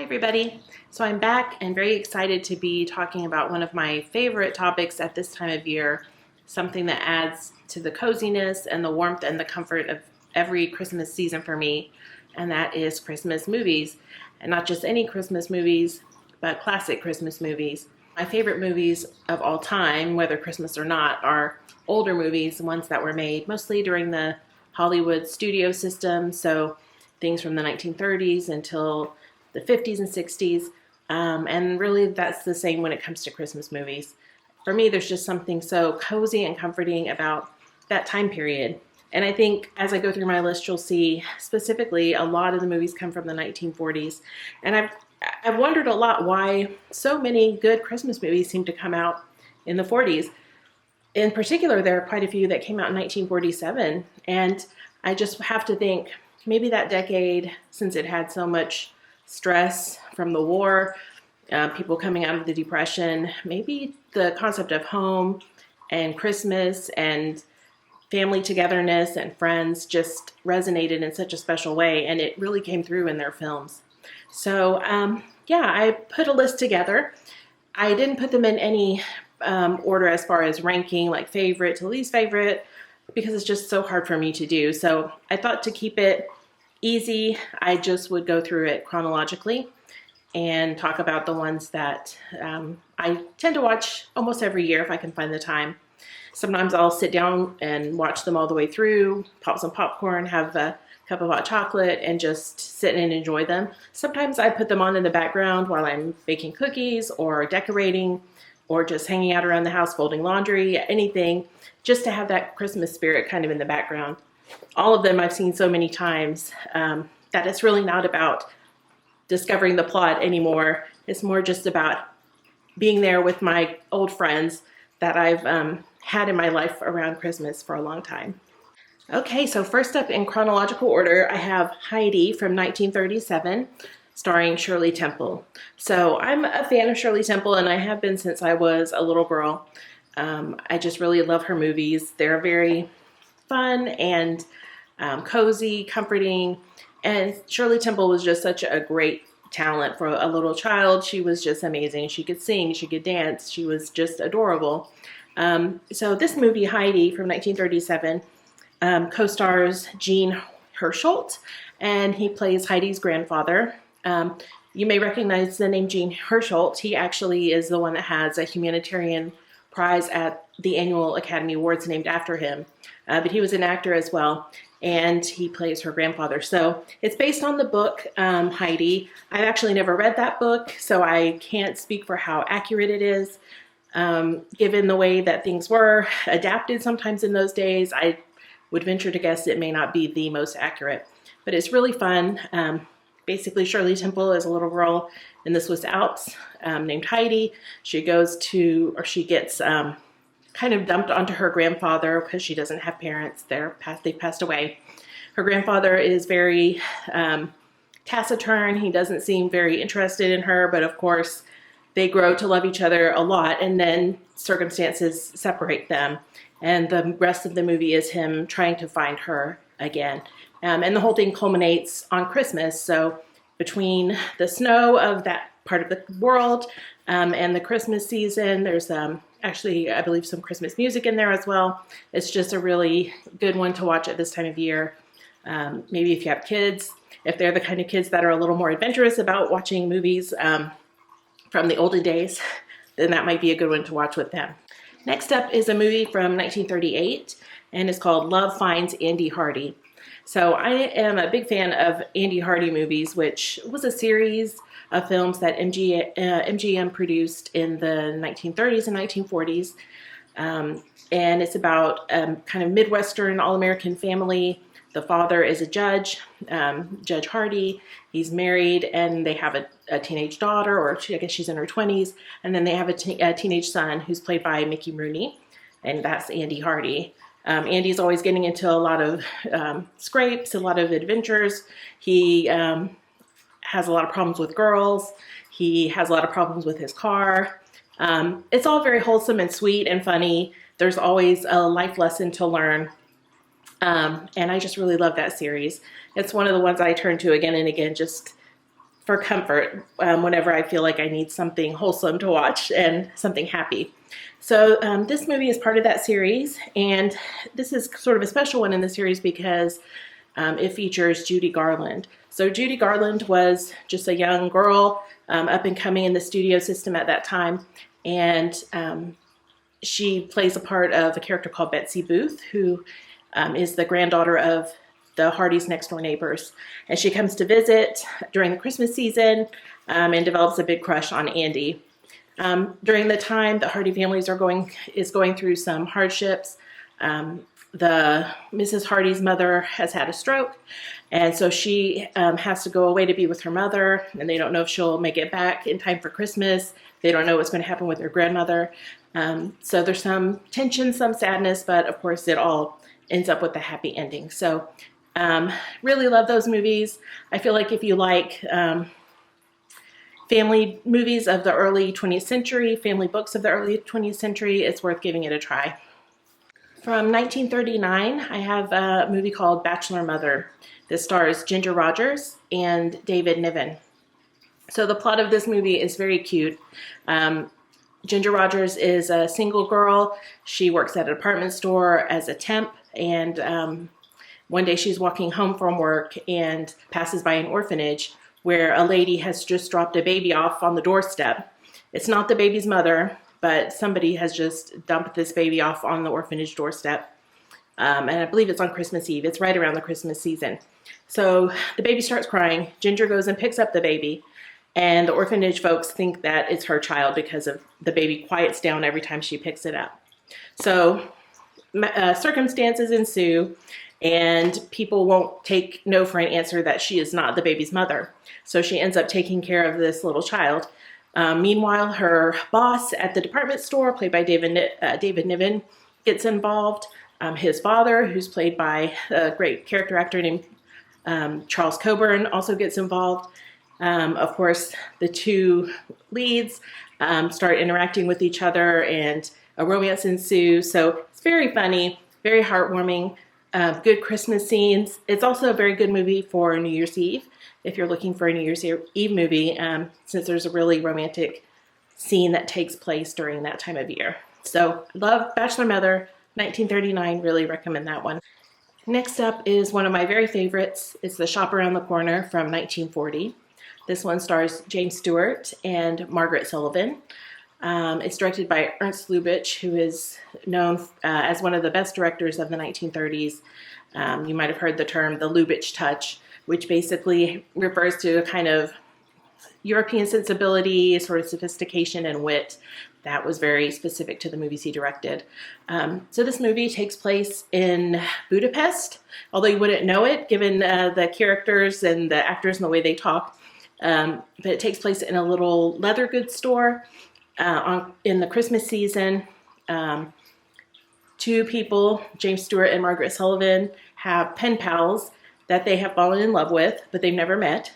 Everybody. So I'm back and very excited to be talking about one of my favorite topics at this time of year, something that adds to the coziness and the warmth and the comfort of every Christmas season for me, and that is Christmas movies. And not just any Christmas movies, but classic Christmas movies. My favorite movies of all time, whether Christmas or not, are older movies, ones that were made mostly during the Hollywood studio system, so things from the 1930s until the 50s and 60s, and really that's the same when it comes to Christmas movies. For me, there's just something so cozy and comforting about that time period. And I think as I go through my list, you'll see specifically a lot of the movies come from the 1940s. And I've wondered a lot why so many good Christmas movies seem to come out in the 40s. In particular, there are quite a few that came out in 1947. And I just have to think maybe that decade, since it had so much stress from the war, people coming out of the Depression, maybe the concept of home and Christmas and family togetherness and friends just resonated in such a special way, and it really came through in their films. So I put a list together. I didn't put them in any order as far as ranking, like favorite to least favorite, because it's just so hard for me to do. So I thought to keep it easy, I just would go through it chronologically and talk about the ones that I tend to watch almost every year if I can find the time. Sometimes I'll sit down and watch them all the way through, pop some popcorn, have a cup of hot chocolate, and just sit and enjoy them. Sometimes I put them on in the background while I'm baking cookies or decorating or just hanging out around the house folding laundry, anything, just to have that Christmas spirit kind of in the background. All of them I've seen so many times that it's really not about discovering the plot anymore. It's more just about being there with my old friends that I've had in my life around Christmas for a long time. Okay, so first up in chronological order, I have Heidi from 1937, starring Shirley Temple. So I'm a fan of Shirley Temple, and I have been since I was a little girl. I just really love her movies. They're very fun and cozy, comforting, and Shirley Temple was just such a great talent for a little child. She was just amazing. She could sing, she could dance, she was just adorable. So this movie, Heidi, from 1937, co-stars Gene Herschelt, and he plays Heidi's grandfather. You may recognize the name Gene Herschelt. He actually is the one that has a humanitarian prize at the annual Academy Awards named after him. But he was an actor as well, and he plays her grandfather. So it's based on the book, Heidi. I've actually never read that book, so I can't speak for how accurate it is. Given the way that things were adapted sometimes in those days, I would venture to guess it may not be the most accurate. But it's really fun. Basically, Shirley Temple is a little girl in the Swiss Alps named Heidi. She gets kind of dumped onto her grandfather because she doesn't have parents. They've passed away. Her grandfather is very taciturn. He doesn't seem very interested in her, but of course they grow to love each other a lot, and then circumstances separate them. And the rest of the movie is him trying to find her again. And the whole thing culminates on Christmas. So between the snow of that part of the world and the Christmas season, there's actually, I believe, some Christmas music in there as well. It's just a really good one to watch at this time of year. Maybe if you have kids, if they're the kind of kids that are a little more adventurous about watching movies from the olden days, then that might be a good one to watch with them. Next up is a movie from 1938, and it's called Love Finds Andy Hardy. So I am a big fan of Andy Hardy movies, which was a series of films that MGM produced in the 1930s and 1940s. And it's about kind of Midwestern all-American family. The father is a judge, Judge Hardy. He's married, and they have a teenage daughter, or I guess she's in her 20s. And then they have a teenage son who's played by Mickey Rooney, and that's Andy Hardy. Andy's always getting into a lot of scrapes, a lot of adventures. He has a lot of problems with girls. He has a lot of problems with his car. It's all very wholesome and sweet and funny. There's always a life lesson to learn. And I just really love that series. It's one of the ones I turn to again and again just for comfort whenever I feel like I need something wholesome to watch and something happy. So this movie is part of that series, and this is sort of a special one in the series because it features Judy Garland. So Judy Garland was just a young girl up and coming in the studio system at that time, and she plays a part of a character called Betsy Booth, who is the granddaughter of the Hardy's next door neighbors. And she comes to visit during the Christmas season and develops a big crush on Andy. During the time, the Hardy family is going through some hardships. The Mrs. Hardy's mother has had a stroke, and so she has to go away to be with her mother, and they don't know if she'll make it back in time for Christmas. They don't know what's going to happen with her grandmother. So there's some tension, some sadness, but of course it all ends up with a happy ending. So really love those movies. I feel like if you like family movies of the early 20th century, family books of the early 20th century, it's worth giving it a try. From 1939, I have a movie called Bachelor Mother. This stars Ginger Rogers and David Niven. So the plot of this movie is very cute. Ginger Rogers is a single girl. She works at a department store as a temp, and one day she's walking home from work and passes by an orphanage where a lady has just dropped a baby off on the doorstep. It's not the baby's mother, but somebody has just dumped this baby off on the orphanage doorstep. And I believe it's on Christmas Eve. It's right around the Christmas season. So the baby starts crying. Ginger goes and picks up the baby. And the orphanage folks think that it's her child because of the baby quiets down every time she picks it up. So circumstances ensue, and people won't take no for an answer that she is not the baby's mother. So she ends up taking care of this little child. Meanwhile, her boss at the department store, played by David Niven, gets involved. His father, who's played by a great character actor named Charles Coburn, also gets involved. Of course, the two leads start interacting with each other, and a romance ensues. So it's very funny, very heartwarming, good Christmas scenes. It's also a very good movie for New Year's Eve, if you're looking for a New Year's Eve movie, since there's a really romantic scene that takes place during that time of year. So love Bachelor Mother, 1939, really recommend that one. Next up is one of my very favorites. It's The Shop Around the Corner from 1940. This one stars James Stewart and Margaret Sullivan. It's directed by Ernst Lubitsch, who is known as one of the best directors of the 1930s. You might have heard the term the Lubitsch touch, which basically refers to a kind of European sensibility, sort of sophistication and wit that was very specific to the movies he directed. So this movie takes place in Budapest, although you wouldn't know it given the characters and the actors and the way they talk. But it takes place in a little leather goods store in the Christmas season. Two people, James Stewart and Margaret Sullivan, have pen pals that they have fallen in love with, but they've never met.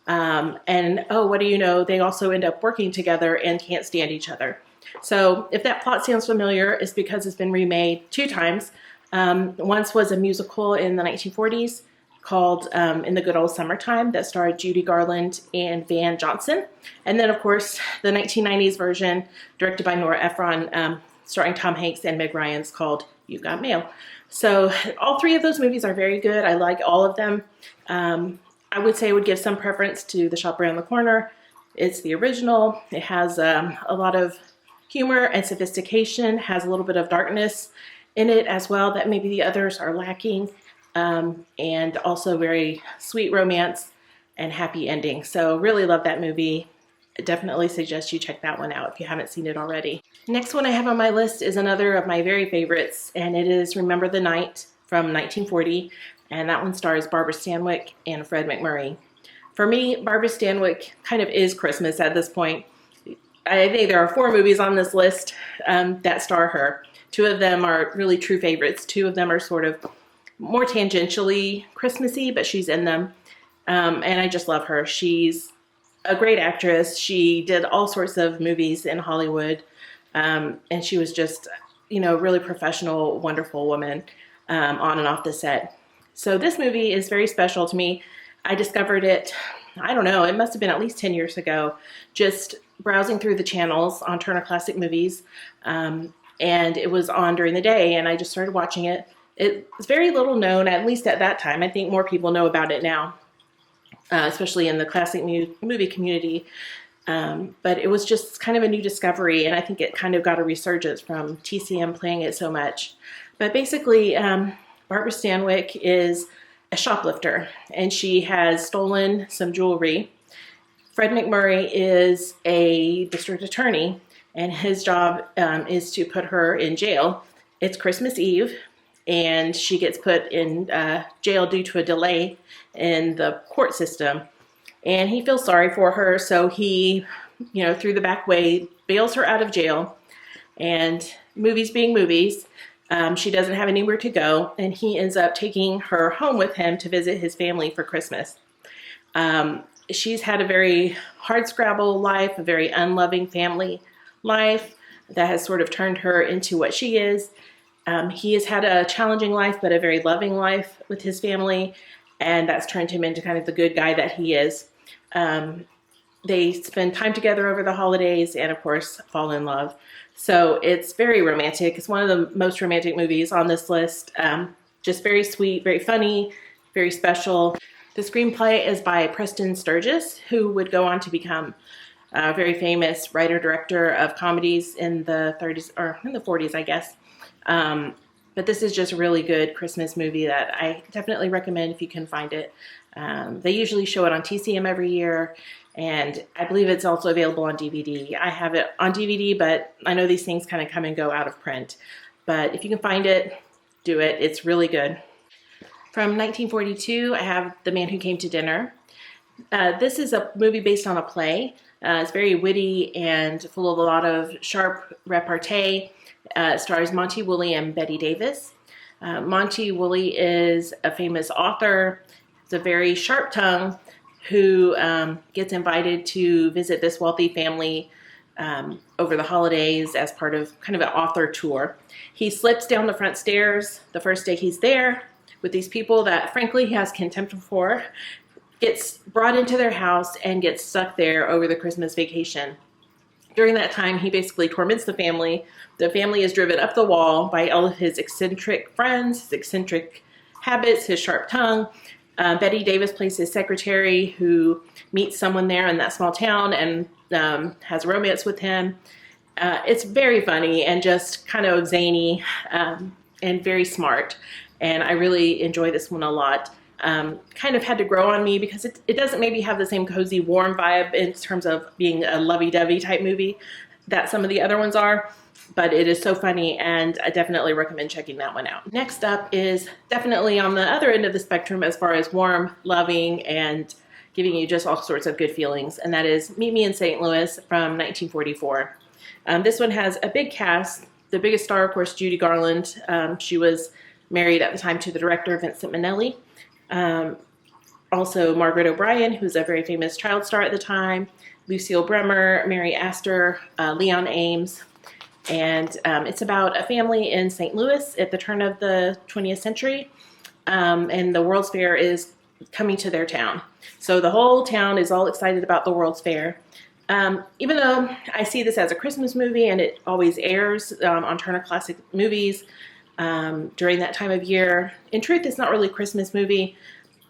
And what do you know? They also end up working together and can't stand each other. So if that plot sounds familiar, it's because it's been remade 2 times. Once was a musical in the 1940s called In the Good Old Summertime that starred Judy Garland and Van Johnson. And then, of course, the 1990s version directed by Nora Ephron, starring Tom Hanks and Meg Ryan's, called You Got Mail. So all 3 of those movies are very good. I like all of them. I would say I would give some preference to The Shop Around the Corner. It's the original. It has a lot of humor and sophistication, has a little bit of darkness in it as well that maybe the others are lacking, and also very sweet romance and happy ending. So really love that movie. I definitely suggest you check that one out if you haven't seen it already. Next one I have on my list is another of my very favorites, and it is Remember the Night from 1940, and that one stars Barbara Stanwyck and Fred MacMurray. For me, Barbara Stanwyck kind of is Christmas at this point. I think there are 4 movies on this list that star her. 2 of them are really true favorites. 2 of them are sort of more tangentially Christmassy, but she's in them. And I just love her. She's a great actress. She did all sorts of movies in Hollywood. And she was just, really professional, wonderful woman on and off the set. So this movie is very special to me. I discovered it I don't know, it must have been at least 10 years ago, just browsing through the channels on Turner Classic Movies. And it was on during the day, and I just started watching it. It was very little known, at least at that time. I think more people know about it now, especially in the classic movie community. But it was just kind of a new discovery, and I think it kind of got a resurgence from TCM playing it so much. But basically, Barbara Stanwyck is a shoplifter, and she has stolen some jewelry. Fred McMurray is a district attorney, and his job is to put her in jail. It's Christmas Eve, and she gets put in jail due to a delay in the court system. And he feels sorry for her, so he, through the back way, bails her out of jail. And movies being movies, she doesn't have anywhere to go, and he ends up taking her home with him to visit his family for Christmas. She's had a very hardscrabble life, a very unloving family life that has sort of turned her into what she is. He has had a challenging life, but a very loving life with his family, and that's turned him into kind of the good guy that he is. They spend time together over the holidays and, of course, fall in love. So it's very romantic. It's one of the most romantic movies on this list. Just very sweet, very funny, very special. The screenplay is by Preston Sturges, who would go on to become a very famous writer-director of comedies in the 30s, or in the 40s, I guess. But this is just a really good Christmas movie that I definitely recommend if you can find it. They usually show it on TCM every year, and I believe it's also available on DVD. I have it on DVD, but I know these things kind of come and go out of print. But if you can find it, do it. It's really good. From 1942, I have The Man Who Came to Dinner. This is a movie based on a play. It's very witty and full of a lot of sharp repartee. It stars Monty Woolley and Betty Davis. Monty Woolley is a famous author. He's a very sharp tongue who gets invited to visit this wealthy family over the holidays as part of kind of an author tour. He slips down the front stairs the first day he's there with these people that, frankly, he has contempt for, gets brought into their house and gets stuck there over the Christmas vacation. During that time, he basically torments the family. The family is driven up the wall by all of his eccentric friends, his eccentric habits, his sharp tongue. Betty Davis plays his secretary, who meets someone there in that small town and has a romance with him. It's very funny and just kind of zany and very smart. And I really enjoy this one a lot. Kind of had to grow on me because it doesn't maybe have the same cozy, warm vibe in terms of being a lovey-dovey type movie that some of the other ones are. But it is so funny, and I definitely recommend checking that one out. Next up is definitely on the other end of the spectrum as far as warm, loving, and giving you just all sorts of good feelings, and that is Meet Me in St. Louis from 1944. This one has a big cast. The biggest star, of course, Judy Garland. She was married at the time to the director, Vincent Minnelli. Also Margaret O'Brien, who's a very famous child star at the time, Lucille Bremer, Mary Astor, Leon Ames. And it's about a family in St. Louis at the turn of the 20th century, and the World's Fair is coming to their town. So the whole town is all excited about the World's Fair. Even though I see this as a Christmas movie and it always airs on Turner Classic Movies during that time of year, in truth, it's not really a Christmas movie.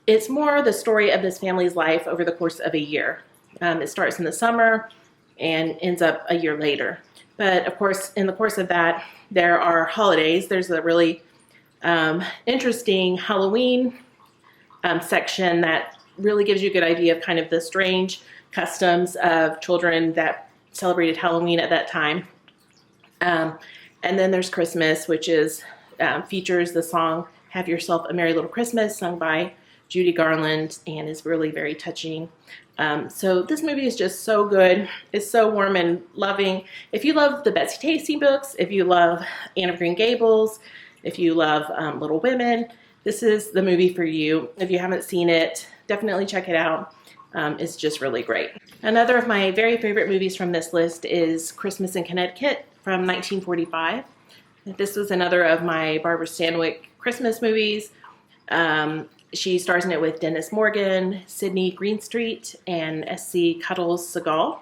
It's more the story of this family's life over the course of a year. It starts in the summer and ends up a year later. But of course, in the course of that, there are holidays. There's a really interesting Halloween section that really gives you a good idea of kind of the strange customs of children that celebrated Halloween at that time. And then there's Christmas, which is features the song Have Yourself a Merry Little Christmas, sung by Judy Garland, and is really very touching. So this movie is just so good. It's so warm and loving. If you love the Betsy Tacy books, if you love Anne of Green Gables, if you love Little Women, this is the movie for you. If you haven't seen it, definitely check it out. It's just really great. Another of my very favorite movies from this list is Christmas in Connecticut from 1945. This was another of my Barbara Stanwyck Christmas movies. She stars in it with Dennis Morgan, Sydney Greenstreet, and S.C. Cuddles Segal.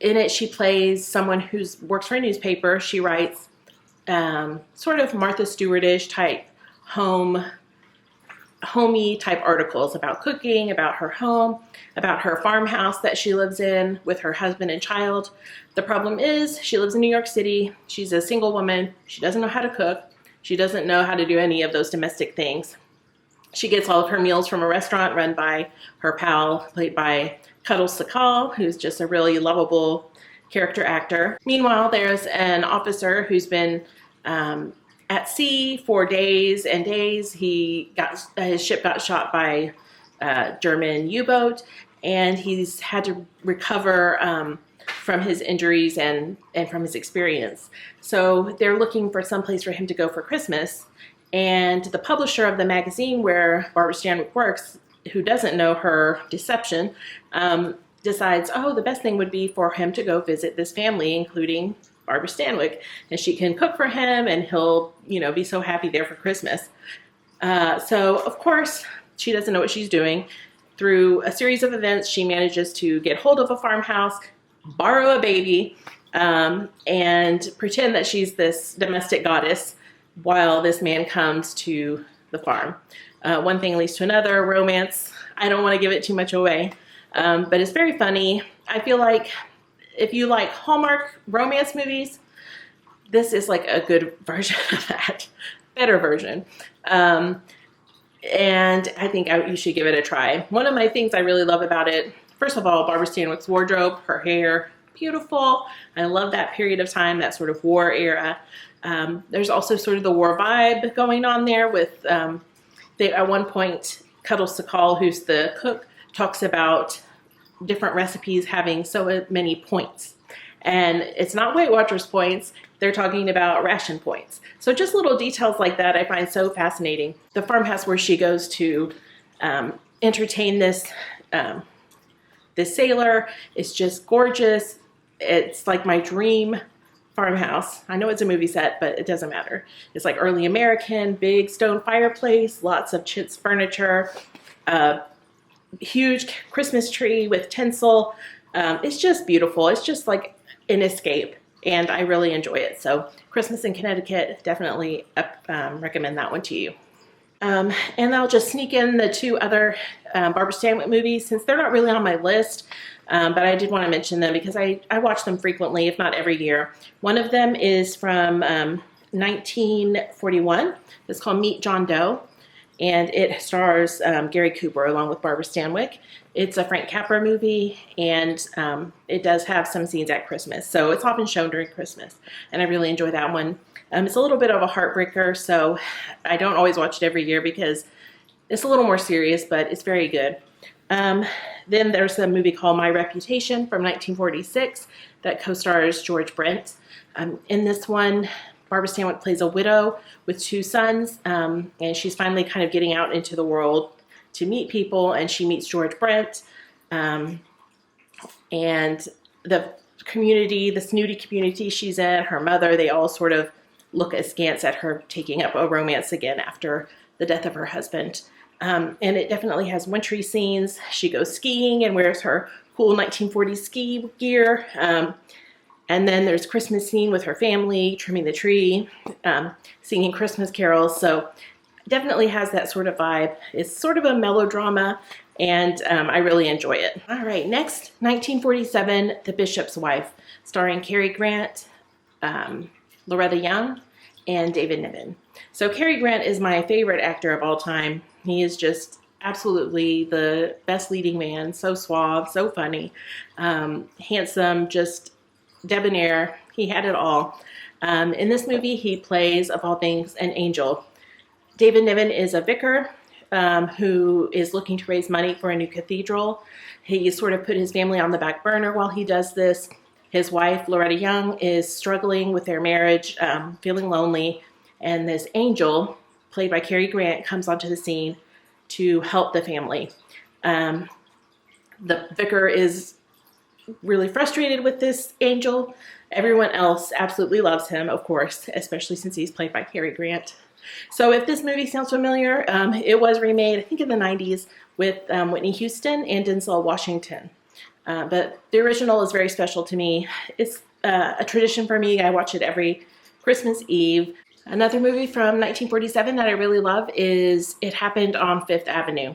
In it, she plays someone who works for a newspaper. She writes sort of Martha Stewart-ish type homey type articles about cooking, about her home, about her farmhouse that she lives in with her husband and child. The problem is she lives in New York City. She's a single woman. She doesn't know how to cook. She doesn't know how to do any of those domestic things. She gets all of her meals from a restaurant run by her pal, played by Cuddles Segal, who's just a really lovable character actor. Meanwhile, there's an officer who's been at sea for days and days. His ship got shot by a German U-boat, and he's had to recover from his injuries and from his experience. So they're looking for some place for him to go for Christmas. And the publisher of the magazine where Barbara Stanwyck works, who doesn't know her deception, decides, oh, the best thing would be for him to go visit this family, including Barbara Stanwyck, and she can cook for him, and he'll, be so happy there for Christmas. So, of course, she doesn't know what she's doing. Through a series of events, she manages to get hold of a farmhouse, borrow a baby, and pretend that she's this domestic goddess while this man comes to the farm. One thing leads to another, romance. I don't want to give it too much away, but it's very funny. I feel like if you like Hallmark romance movies, this is like a good version of that, better version. And I think you should give it a try. One of my things I really love about it, first of all, Barbara Stanwyck's wardrobe, her hair, beautiful. I love that period of time, that sort of war era. There's also sort of the war vibe going on there with, at one point, Cuddles Segal, who's the cook, talks about different recipes having so many points. And it's not Weight Watchers points, they're talking about ration points. So just little details like that I find so fascinating. The farmhouse where she goes to entertain this sailor is just gorgeous. It's like my dream farmhouse. I know it's a movie set, but it doesn't matter. It's like early American, big stone fireplace, lots of chintz furniture, huge Christmas tree with tinsel. It's just beautiful. It's just like an escape, and I really enjoy it. So Christmas in Connecticut, definitely recommend that one to you. And I'll just sneak in the two other Barbara Stanwyck movies, since they're not really on my list, but I did want to mention them because I watch them frequently, if not every year. One of them is from 1941. It's called Meet John Doe, and it stars Gary Cooper along with Barbara Stanwyck. It's a Frank Capra movie, and it does have some scenes at Christmas, so it's often shown during Christmas, and I really enjoy that one. It's a little bit of a heartbreaker, so I don't always watch it every year because it's a little more serious, but it's very good. Then there's a movie called My Reputation from 1946 that co-stars George Brent. In this one, Barbara Stanwyck plays a widow with two sons, and she's finally kind of getting out into the world to meet people, and she meets George Brent, and the community, the snooty community she's in, her mother, they all sort of look askance at her taking up a romance again after the death of her husband. And it definitely has wintry scenes. She goes skiing and wears her cool 1940s ski gear. And then there's Christmas scene with her family, trimming the tree, singing Christmas carols. So definitely has that sort of vibe. It's sort of a melodrama, and I really enjoy it. All right, next, 1947, The Bishop's Wife, starring Cary Grant, Loretta Young, and David Niven. So Cary Grant is my favorite actor of all time. He is just absolutely the best leading man, so suave, so funny, handsome, just debonair. He had it all. In this movie, he plays, of all things, an angel. David Niven is a vicar who is looking to raise money for a new cathedral. He sort of put his family on the back burner while he does this. His wife, Loretta Young, is struggling with their marriage, feeling lonely, and this angel, played by Cary Grant, comes onto the scene to help the family. The vicar is really frustrated with this angel. Everyone else absolutely loves him, of course, especially since he's played by Cary Grant. So if this movie sounds familiar, it was remade, I think in the 90s with Whitney Houston and Denzel Washington. But the original is very special to me. It's a tradition for me. I watch it every Christmas Eve. Another movie from 1947 that I really love is It Happened on Fifth Avenue.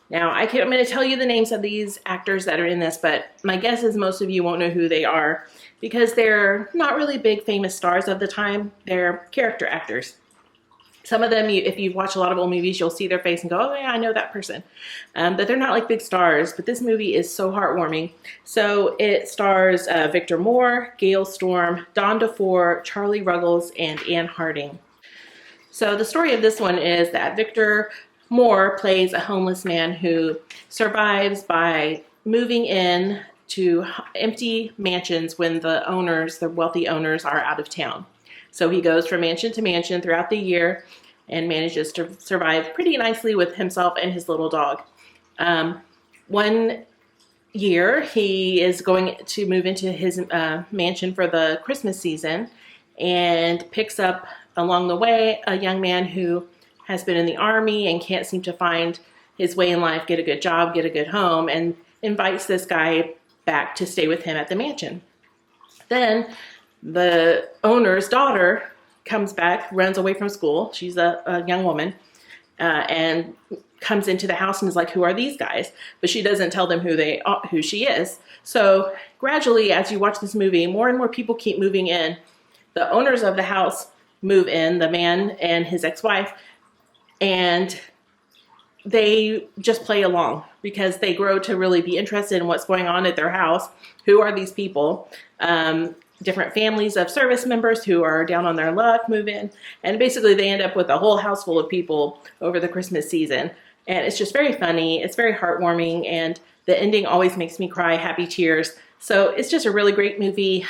Now, I'm going to tell you the names of these actors that are in this, but my guess is most of you won't know who they are because they're not really big famous stars of the time. They're character actors. Some of them, if you watch a lot of old movies, you'll see their face and go, oh yeah, I know that person. But they're not like big stars, but this movie is so heartwarming. So it stars Victor Moore, Gail Storm, Don DeFore, Charlie Ruggles, and Anne Harding. So the story of this one is that Victor Moore plays a homeless man who survives by moving in to empty mansions when the owners, the wealthy owners, are out of town. So he goes from mansion to mansion throughout the year and manages to survive pretty nicely with himself and his little dog. One year he is going to move into his mansion for the Christmas season and picks up along the way a young man who has been in the army and can't seem to find his way in life, get a good job, get a good home, and invites this guy back to stay with him at the mansion. Then the owner's daughter comes back, runs away from school. She's a young woman, and comes into the house and is like, who are these guys? But she doesn't tell them who she is. So gradually, as you watch this movie, more and more people keep moving in. The owners of the house move in, the man and his ex-wife, and they just play along because they grow to really be interested in what's going on at their house. Who are these people? Different families of service members who are down on their luck move in, and basically they end up with a whole house full of people over the Christmas season. And it's just very funny, it's very heartwarming, and the ending always makes me cry happy tears. So it's just a really great movie,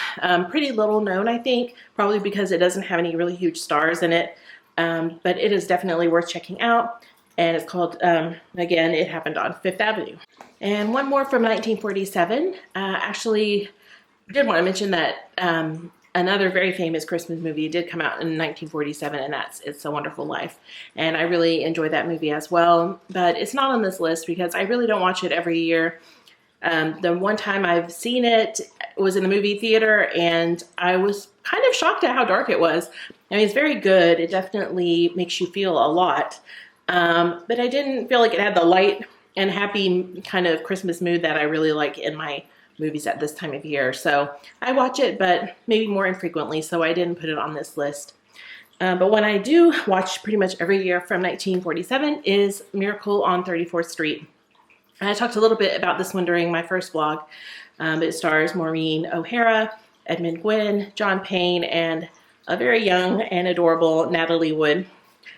pretty little known, I think, probably because it doesn't have any really huge stars in it, but it is definitely worth checking out. And it's called, again, It Happened on Fifth Avenue. And one more from 1947, actually did want to mention that another very famous Christmas movie did come out in 1947, and that's It's a Wonderful Life. And I really enjoyed that movie as well, but it's not on this list because I really don't watch it every year. The one time I've seen it was in the movie theater, and I was kind of shocked at how dark it was. I mean, it's very good. It definitely makes you feel a lot, but I didn't feel like it had the light and happy kind of Christmas mood that I really like in my movies at this time of year. So I watch it, but maybe more infrequently, so I didn't put it on this list. But one I do watch pretty much every year from 1947 is Miracle on 34th Street. I talked a little bit about this one during my first vlog. It stars Maureen O'Hara, Edmund Gwynn, John Payne, and a very young and adorable Natalie Wood.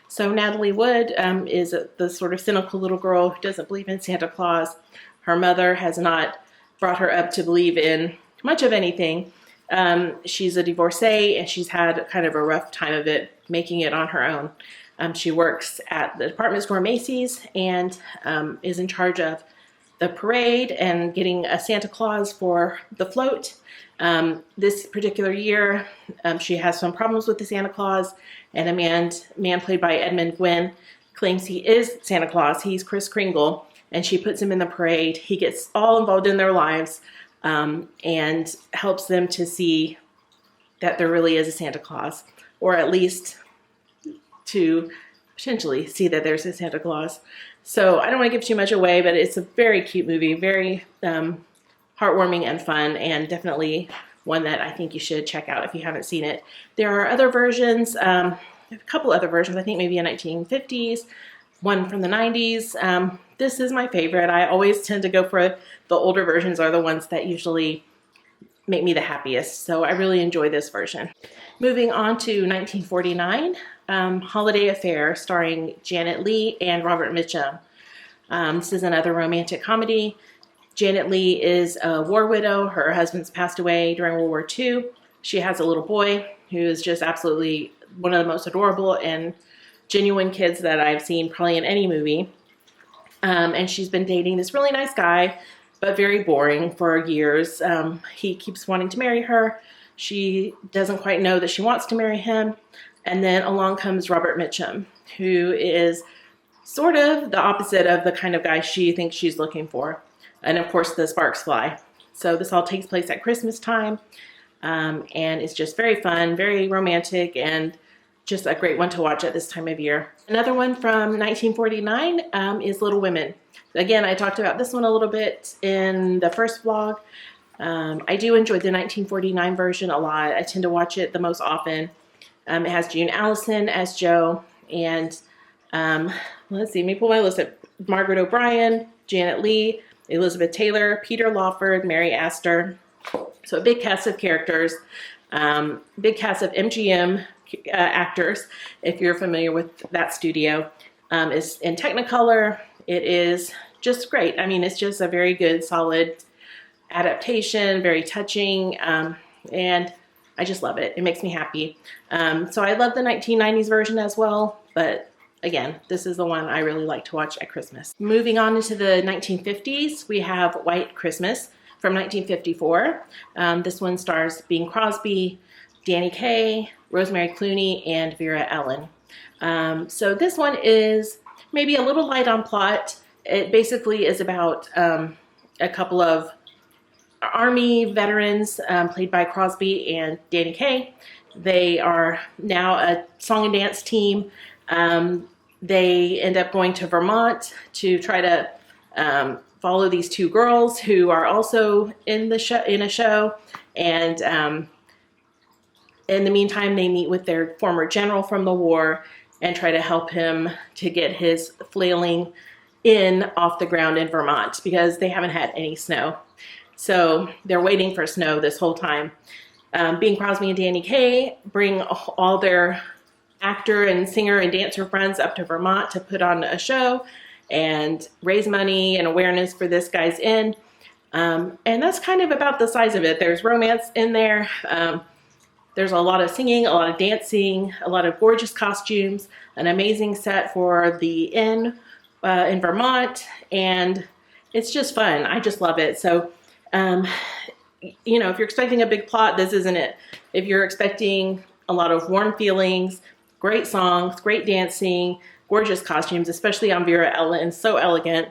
So Natalie Wood is the sort of cynical little girl who doesn't believe in Santa Claus. Her mother has not brought her up to believe in much of anything. She's a divorcee, and she's had kind of a rough time of it making it on her own. She works at the department store Macy's and is in charge of the parade and getting a Santa Claus for the float. This particular year, she has some problems with the Santa Claus, and a man played by Edmund Gwynn claims he is Santa Claus. He's Kris Kringle, and she puts him in the parade. He gets all involved in their lives and helps them to see that there really is a Santa Claus, or at least to potentially see that there's a Santa Claus. So I don't want to give too much away, but it's a very cute movie, very heartwarming and fun, and definitely one that I think you should check out if you haven't seen it. There are other versions, a couple other versions, I think maybe in 1950s, one from the 90s. This is my favorite. I always tend to go for the older versions, are the ones that usually make me the happiest. So I really enjoy this version. Moving on to 1949, Holiday Affair, starring Janet Leigh and Robert Mitchum. This is another romantic comedy. Janet Leigh is a war widow. Her husband's passed away during World War II. She has a little boy who is just absolutely one of the most adorable and genuine kids that I've seen probably in any movie. And she's been dating this really nice guy, but very boring for years. He keeps wanting to marry her. She doesn't quite know that she wants to marry him. And then along comes Robert Mitchum, who is sort of the opposite of the kind of guy she thinks she's looking for. And of course, the sparks fly. So this all takes place at Christmas time. And it's just very fun, very romantic, and just a great one to watch at this time of year. Another one from 1949 is Little Women. Again, I talked about this one a little bit in the first vlog. I do enjoy the 1949 version a lot. I tend to watch it the most often. It has June Allison as Jo, and let's see, let me pull my list up. Margaret O'Brien, Janet Leigh, Elizabeth Taylor, Peter Lawford, Mary Astor. So a big cast of characters, big cast of MGM actors, if you're familiar with that studio. It's in Technicolor. It is just great. I mean, it's just a very good, solid adaptation, very touching, and I just love it. It makes me happy. So I love the 1990s version as well, but again, this is the one I really like to watch at Christmas. Moving on into the 1950s, we have White Christmas from 1954. This one stars Bing Crosby, Danny Kaye, Rosemary Clooney, and Vera Ellen. So this one is maybe a little light on plot. It basically is about a couple of Army veterans played by Crosby and Danny Kaye. They are now a song and dance team. They end up going to Vermont to try to follow these two girls who are also in the show, in a show, and in the meantime, they meet with their former general from the war and try to help him to get his flailing inn off the ground in Vermont because they haven't had any snow. So they're waiting for snow this whole time. Bing Crosby and Danny Kaye bring all their actor and singer and dancer friends up to Vermont to put on a show and raise money and awareness for this guy's inn. And that's kind of about the size of it. There's romance in there. There's a lot of singing, a lot of dancing, a lot of gorgeous costumes, an amazing set for the inn in Vermont, and it's just fun. I just love it. So, you know, if you're expecting a big plot, this isn't it. If you're expecting a lot of warm feelings, great songs, great dancing, gorgeous costumes, especially on Vera Ellen, so elegant.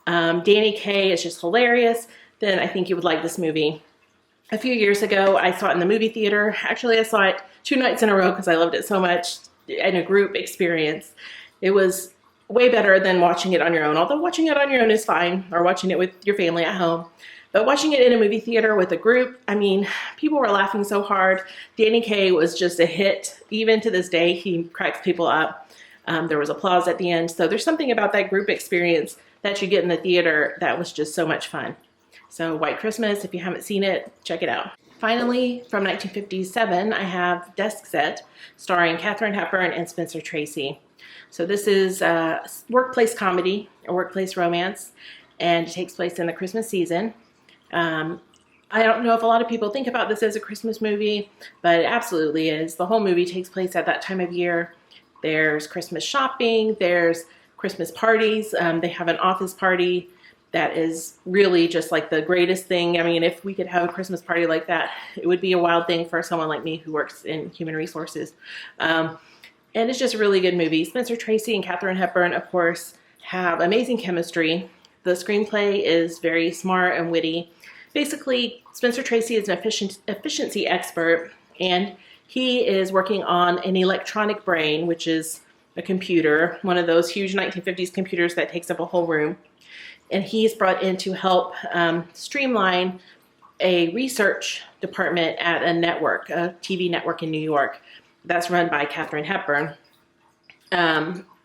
Danny Kaye is just hilarious. Then I think you would like this movie. A few years ago, I saw it in the movie theater. Actually, I saw it 2 nights in a row because I loved it so much in a group experience. It was way better than watching it on your own, although watching it on your own is fine, or watching it with your family at home. But watching it in a movie theater with a group, I mean, people were laughing so hard. Danny Kaye was just a hit. Even to this day, he cracks people up. There was applause at the end. So there's something about that group experience that you get in the theater that was just so much fun. So White Christmas, if you haven't seen it, check it out. Finally, from 1957, I have Desk Set, starring Katharine Hepburn and Spencer Tracy. So this is a workplace comedy, a workplace romance, and it takes place in the Christmas season. I don't know if a lot of people think about this as a Christmas movie, but it absolutely is. The whole movie takes place at that time of year. There's Christmas shopping, there's Christmas parties. They have an office party that is really just like the greatest thing. I mean, if we could have a Christmas party like that, it would be a wild thing for someone like me who works in human resources. And it's just a really good movie. Spencer Tracy and Katharine Hepburn, of course, have amazing chemistry. The screenplay is very smart and witty. Basically, Spencer Tracy is an efficiency expert, and he is working on an electronic brain, which is a computer, one of those huge 1950s computers that takes up a whole room. And he's brought in to help streamline a research department at a network, a TV network in New York, that's run by Katharine Hepburn.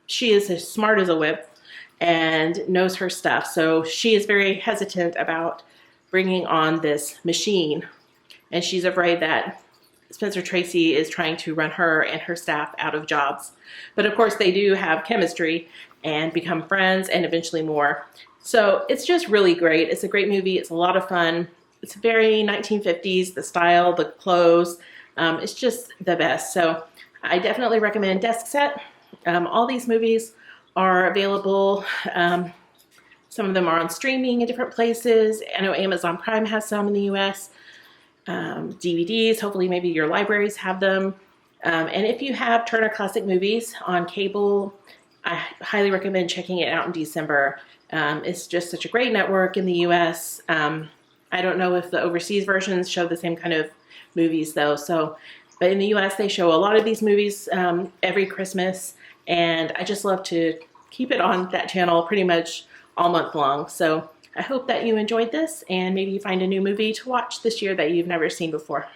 She is as smart as a whip and knows her stuff. So she is very hesitant about bringing on this machine. And she's afraid that Spencer Tracy is trying to run her and her staff out of jobs. But of course they do have chemistry and become friends and eventually more. So it's just really great. It's a great movie. It's a lot of fun. It's very 1950s, the style, the clothes. It's just the best. So I definitely recommend Desk Set. All these movies are available. Some of them are on streaming in different places. I know Amazon Prime has some in the US. DVDs, hopefully maybe your libraries have them. And if you have Turner Classic Movies on cable, I highly recommend checking it out in December. It's just such a great network in the US. I don't know if the overseas versions show the same kind of movies though. But in the US they show a lot of these movies every Christmas, and I just love to keep it on that channel pretty much all month long. So I hope that you enjoyed this, and maybe you find a new movie to watch this year that you've never seen before.